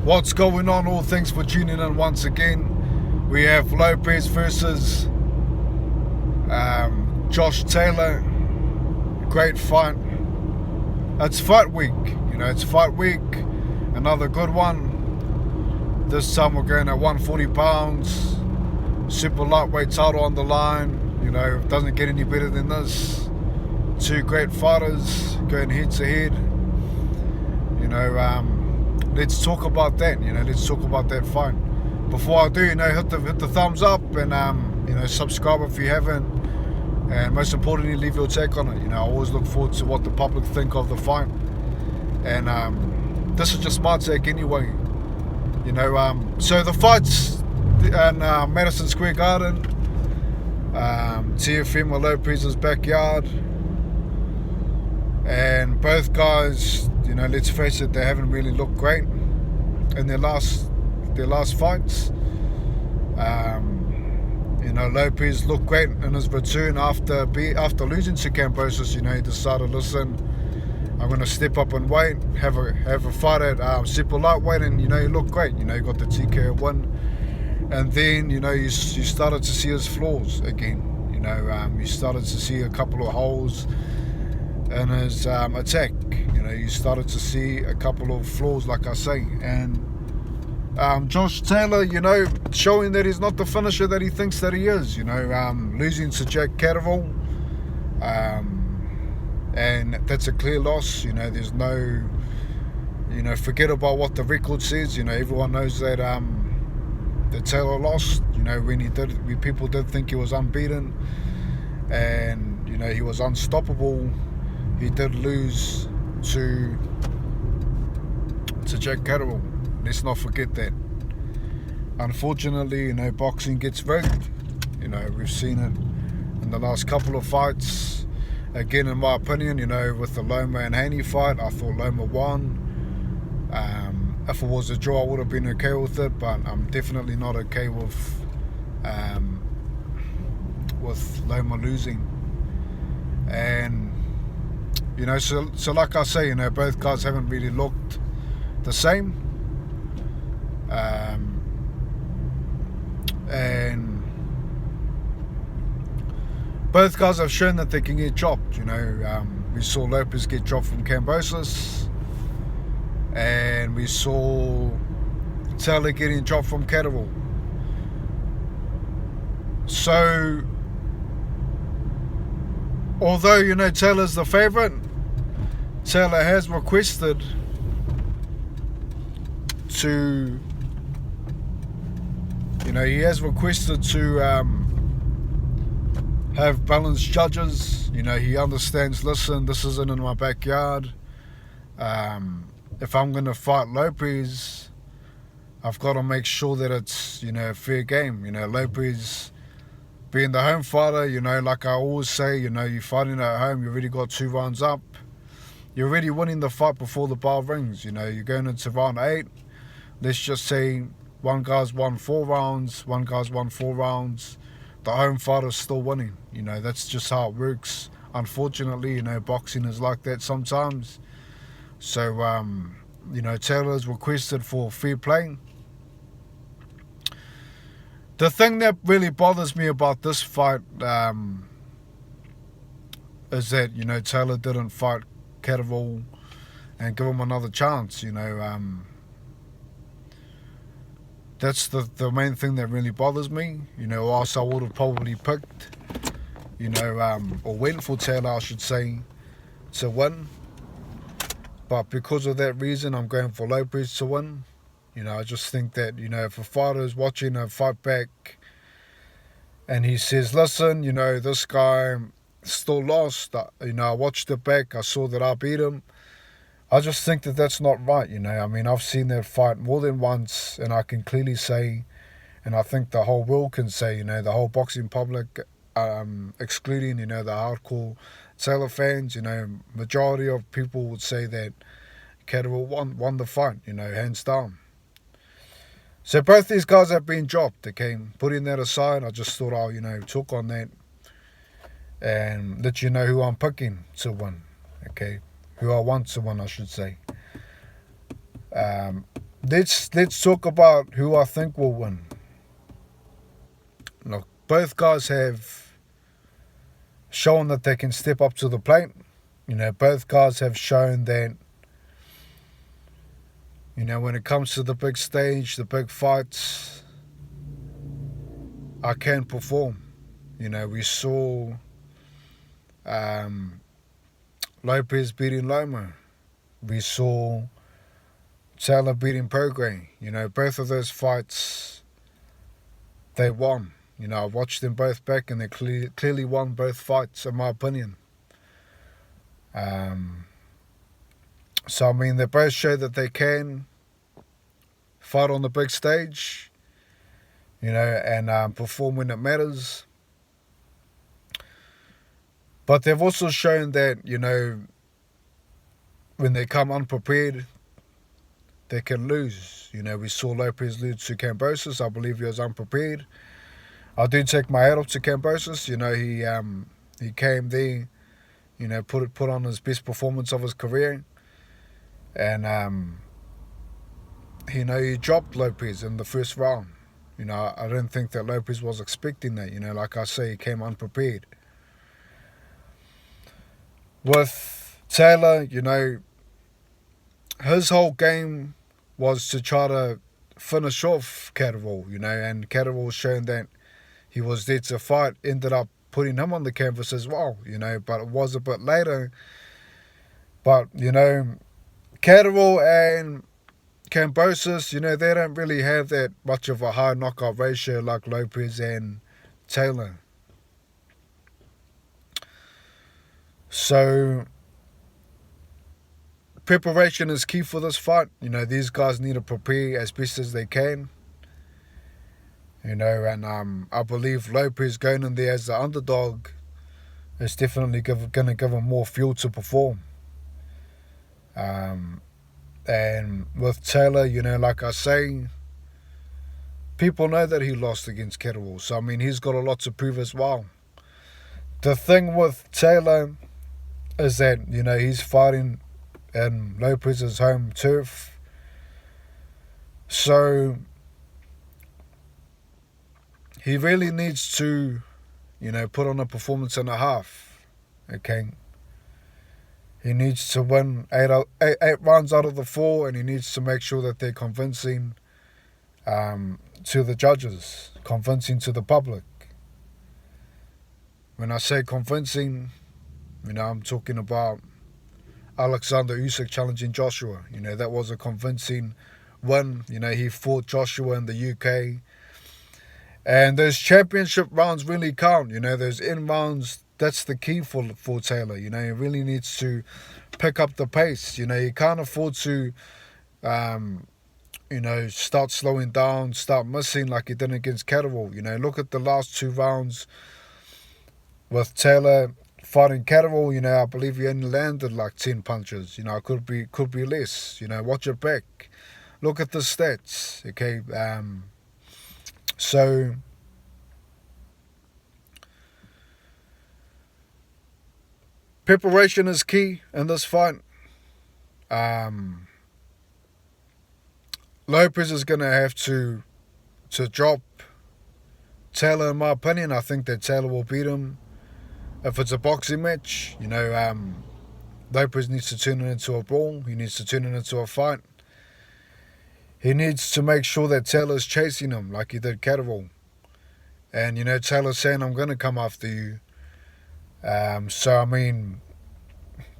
What's going on? All thanks for tuning in once again. We have Lopez versus Josh Taylor. Great fight. It's fight week. It's fight week. Another good one. This time we're going at 140 pounds. Super lightweight title on the line. It doesn't get any better than this. Two great fighters going head to head. Let's talk about that. Let's talk about that fight. Before I do, hit the thumbs up and subscribe if you haven't. And most importantly, leave your take on it. I always look forward to what the public think of the fight. And this is just my take anyway. So the fight's in Madison Square Garden, Teofimo Lopez's backyard, and both guys, let's face it, they haven't really looked great in their last fights. Lopez looked great in his return after losing to Cambosis. He decided, listen, I'm going to step up and weight, have a fight at super lightweight, and he looked great. He got the TKO win, and then you started to see his flaws again. You started to see a couple of holes in his attack. You started to see a couple of flaws, like I say, and Josh Taylor, showing that he's not the finisher that he thinks that he is. Losing to Jack Catterall, and that's a clear loss. There's no, forget about what the record says. Everyone knows that that Taylor lost. When people did think he was unbeaten, and he was unstoppable. He did lose to Jack Catterall. Let's not forget that. Unfortunately, boxing gets rigged. We've seen it in the last couple of fights. Again, in my opinion, with the Loma and Haney fight, I thought Loma won. If it was a draw, I would have been okay with it, but I'm definitely not okay with Loma losing. And so like I say, both guys haven't really looked the same. And both guys have shown that they can get dropped. We saw Lopez get dropped from Cambosis, and we saw Taylor getting dropped from Catterall. So although Taylor's the favourite, Taylor has requested to have balanced judges. He understands, listen, this isn't in my backyard. If I'm going to fight Lopez, I've got to make sure that it's a fair game. Lopez being the home fighter, like I always say, you're fighting at home, you already got 2 rounds up. You're already winning the fight before the bell rings. You're going into round 8. Let's just say one guy's won 4 rounds, one guy's won 4 rounds. The home fighter's still winning. That's just how it works. Unfortunately, boxing is like that sometimes. So, Taylor's requested for fair play. The thing that really bothers me about this fight is that, Taylor didn't fight Catterall and give him another chance. That's the main thing that really bothers me. Or else I would have probably picked, or went for Taylor, I should say, to win. But because of that reason, I'm going for Lopez to win. I just think that, if a fighter is watching a fight back and he says, listen, this guy still lost, I watched it back, I saw that I beat him, I just think that that's not right. I've seen that fight more than once, and I can clearly say, and I think the whole world can say, the whole boxing public, excluding, the hardcore Taylor fans, majority of people would say that Catterall won the fight, hands down. So both these guys have been dropped, okay? Putting that aside, I just thought I'll, talk on that and let you know who I'm picking to win, okay? Who I want to win, I should say. let's talk about who I think will win. Look, both guys have shown that they can step up to the plate. Both guys have shown that, when it comes to the big stage, the big fights, I can perform. We saw Lopez beating Loma. We saw Taylor beating Prograis. Both of those fights, they won. I watched them both back, and they clearly won both fights, in my opinion. So, they both show that they can fight on the big stage, and perform when it matters. But they've also shown that, when they come unprepared, they can lose. We saw Lopez lose to Kambosos. I believe he was unprepared. I do take my hat off to Kambosos. He came there, put on his best performance of his career. And, he dropped Lopez in the first round. I don't think that Lopez was expecting that. Like I say, he came unprepared. With Taylor, his whole game was to try to finish off Catterall, and Catterall showing that he was there to fight, ended up putting him on the canvas as well, but it was a bit later. But, Catterall and Kambosos, they don't really have that much of a high knockout ratio like Lopez and Taylor. So, preparation is key for this fight. These guys need to prepare as best as they can. And I believe Lopez going in there as the underdog is definitely going to give him more fuel to perform. And with Taylor, like I say, people know that he lost against Catterall. So, he's got a lot to prove as well. The thing with Taylor is that, he's fighting in Lopez's home turf. So, he really needs to, put on a performance and a half. Okay? He needs to win eight rounds out of the 4, and he needs to make sure that they're convincing to the judges, convincing to the public. When I say convincing, I'm talking about Alexander Usyk challenging Joshua. That was a convincing win. He fought Joshua in the UK. And those championship rounds really count. Those end rounds, that's the key for Taylor. He really needs to pick up the pace. He can't afford to, start slowing down, start missing like he did against Catterall. Look at the last 2 rounds with Taylor fighting Catterall. I believe he only landed like 10 punches. Could be less. Watch it back. Look at the stats. Okay. So, preparation is key in this fight. Lopez is going to have to drop Taylor, in my opinion. I think that Taylor will beat him. If it's a boxing match, Lopez needs to turn it into a brawl. He needs to turn it into a fight. He needs to make sure that Taylor's chasing him like he did Catterall. And, Taylor's saying, I'm going to come after you. So,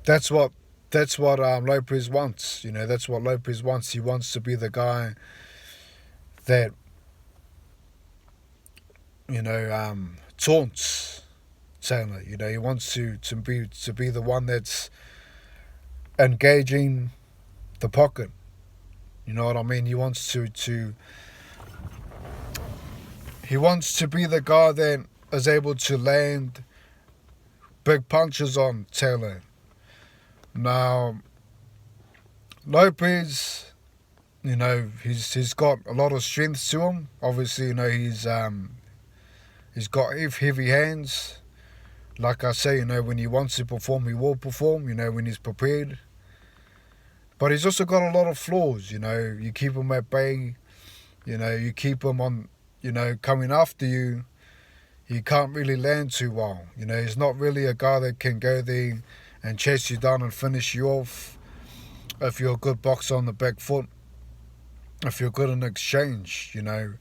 that's what Lopez wants. That's what Lopez wants. He wants to be the guy that, taunts Taylor. He wants to be the one that's engaging the pocket. You know what I mean? He wants to be the guy that is able to land big punches on Taylor. Now, Lopez, he's got a lot of strength to him. Obviously, he's got heavy hands. Like I say, when he wants to perform, he will perform. When he's prepared. But he's also got a lot of flaws, you know. You keep him at bay, you know, you keep him on, you know, coming after you. He can't really land too well. You know, he's not really a guy that can go there and chase you down and finish you off if you're a good boxer on the back foot, if you're good in exchange, you know.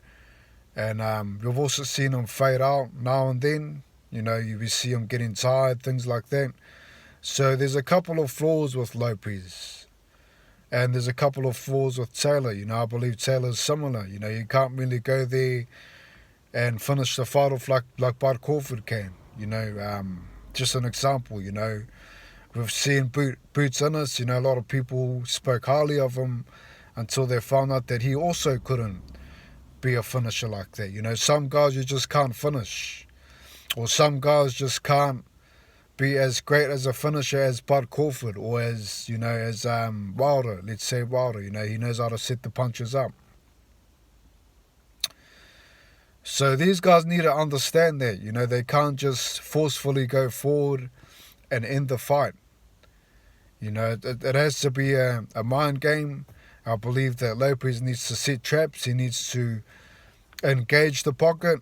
And you've also seen him fade out now and then. You know, you see him getting tired, things like that. So there's a couple of flaws with Lopez. And there's a couple of flaws with Taylor. You know, I believe Taylor's similar. You know, you can't really go there and finish the fight off like Bud Crawford can. You know, just an example, you know. We've seen Boots Ennis, you know, a lot of people spoke highly of him until they found out that he also couldn't be a finisher like that. You know, some guys you just can't finish. Or some guys just can't be as great as a finisher as Bud Crawford or as, you know, as Wilder. Let's say Wilder, you know, he knows how to set the punches up. So these guys need to understand that, you know, they can't just forcefully go forward and end the fight. You know, it has to be a mind game. I believe that Lopez needs to set traps. He needs to engage the pocket.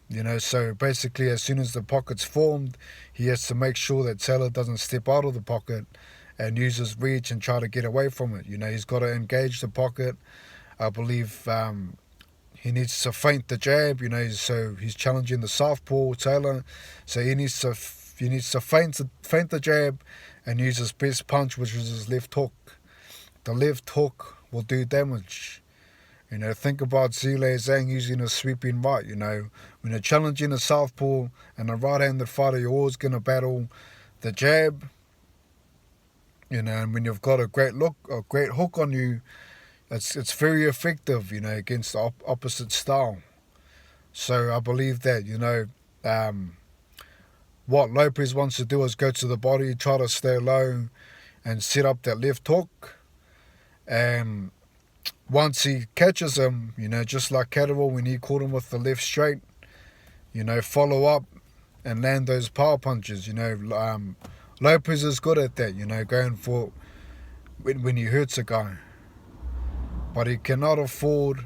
You know, so basically as soon as the pocket's formed, he has to make sure that Taylor doesn't step out of the pocket and use his reach and try to get away from it. You know, he's got to engage the pocket. I believe he needs to feint the jab. You know, so he's challenging the southpaw Taylor. So he needs to feint the jab and use his best punch, which is his left hook. The left hook will do damage. You know, think about Zhilei Zhang using a sweeping right. You know, when you're challenging a southpaw and a right-handed fighter, you're always going to battle the jab. You know, and when you've got a great hook on you, it's very effective, you know, against the opposite style. So I believe that, you know, what Lopez wants to do is go to the body, try to stay low and set up that left hook. And once he catches him, you know, just like Catterall when he caught him with the left straight, you know, follow up and land those power punches. You know, Lopez is good at that, you know, going for when he hurts a guy. But he cannot afford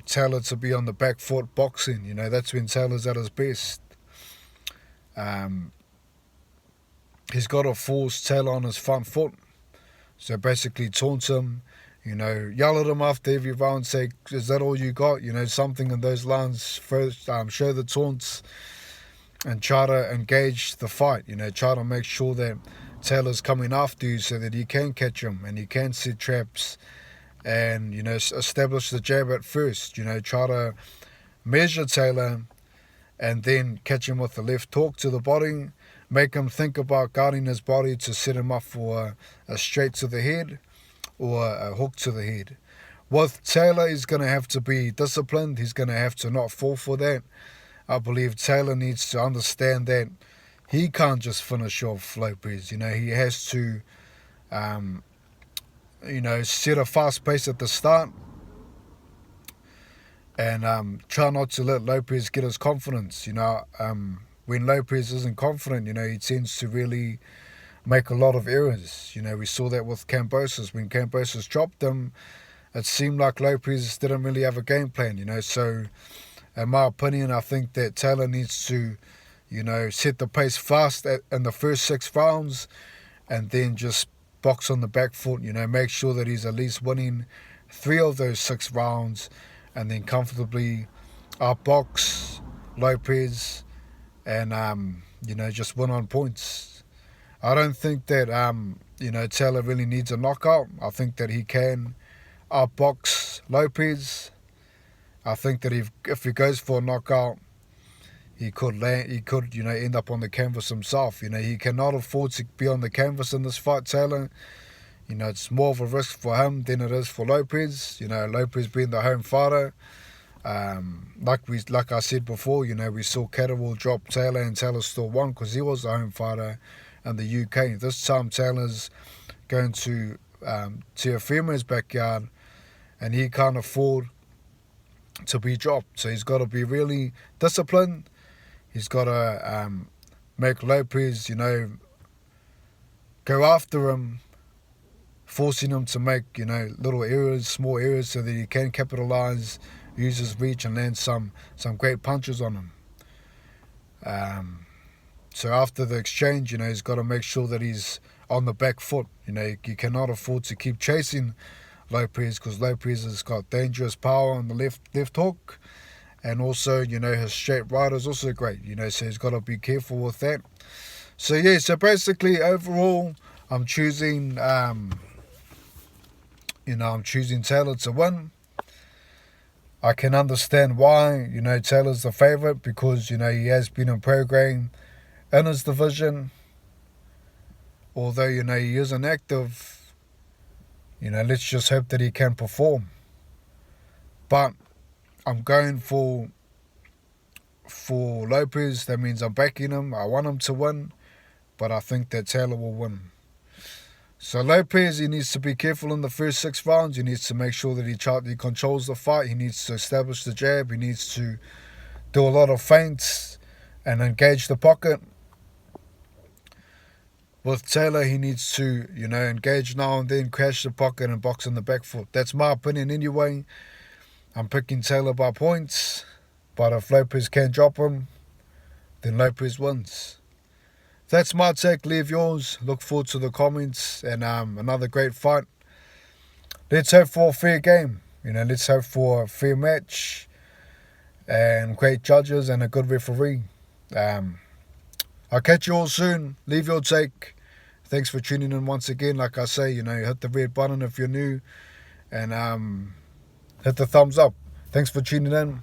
Taylor to be on the back foot boxing. You know, that's when Taylor's at his best. He's got to force Taylor on his front foot. So basically taunt him, you know, yell at him after every round, say, is that all you got? You know, something in those lines. First, show the taunts and try to engage the fight. You know, try to make sure that Taylor's coming after you so that he can catch him and he can set traps and, you know, establish the jab at first. You know, try to measure Taylor and then catch him with the left hook to the body. Make him think about guarding his body to set him up for a straight to the head or a hook to the head. With Taylor, he's going to have to be disciplined. He's going to have to not fall for that. I believe Taylor needs to understand that he can't just finish off Lopez. You know, he has to, you know, set a fast pace at the start and try not to let Lopez get his confidence. You know, when Lopez isn't confident, you know, he tends to really make a lot of errors. You know, we saw that with Kambosos. When Kambosos dropped him, it seemed like Lopez didn't really have a game plan, you know. So, in my opinion, I think that Taylor needs to, you know, set the pace fast in the first 6 rounds and then just box on the back foot, you know, make sure that he's at least winning 3 of those 6 rounds and then comfortably outbox Lopez and, you know, just win on points. I don't think that, you know, Taylor really needs a knockout. I think that he can outbox Lopez. I think that if he goes for a knockout, he could, you know, end up on the canvas himself. You know, he cannot afford to be on the canvas in this fight, Taylor. You know, it's more of a risk for him than it is for Lopez. You know, Lopez being the home fighter. Like I said before, you know, we saw Catterall drop Taylor and Taylor still won because he was the home fighter in the UK. This time Taylor's going to Teofimo's backyard and he can't afford to be dropped. So he's got to be really disciplined. He's got to make Lopez, you know, go after him forcing him to make, little errors, small errors, so that he can capitalize, use his reach, and land some great punches on him. So after the exchange, he's got to make sure that he's on the back foot. You cannot afford to keep chasing Lopez, because Lopez has got dangerous power on the left hook, and also, his straight right is also great, so he's got to be careful with that. So yeah, so basically overall, I'm choosing, I'm choosing Taylor to win. I can understand why, Taylor's the favourite, because, he has been in program in his division. Although, he isn't active, let's just hope that he can perform. But I'm going for Lopez. That means I'm backing him. I want him to win, but I think that Taylor will win. So Lopez, he needs to be careful in the first 6 rounds. He needs to make sure that he controls the fight. He needs to establish the jab. He needs to do a lot of feints and engage the pocket. With Taylor, he needs to, engage now and then, crash the pocket and box on the back foot. That's my opinion anyway. I'm picking Taylor by points. But if Lopez can drop him, then Lopez wins. That's my take. Leave yours. Look forward to the comments and another great fight. Let's hope for a fair game. Let's hope for a fair match and great judges and a good referee. I'll catch you all soon. Leave your take. Thanks for tuning in once again. Like I say, hit the red button if you're new, and hit the thumbs up. Thanks for tuning in.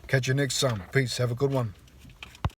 Catch you next time. Peace. Have a good one.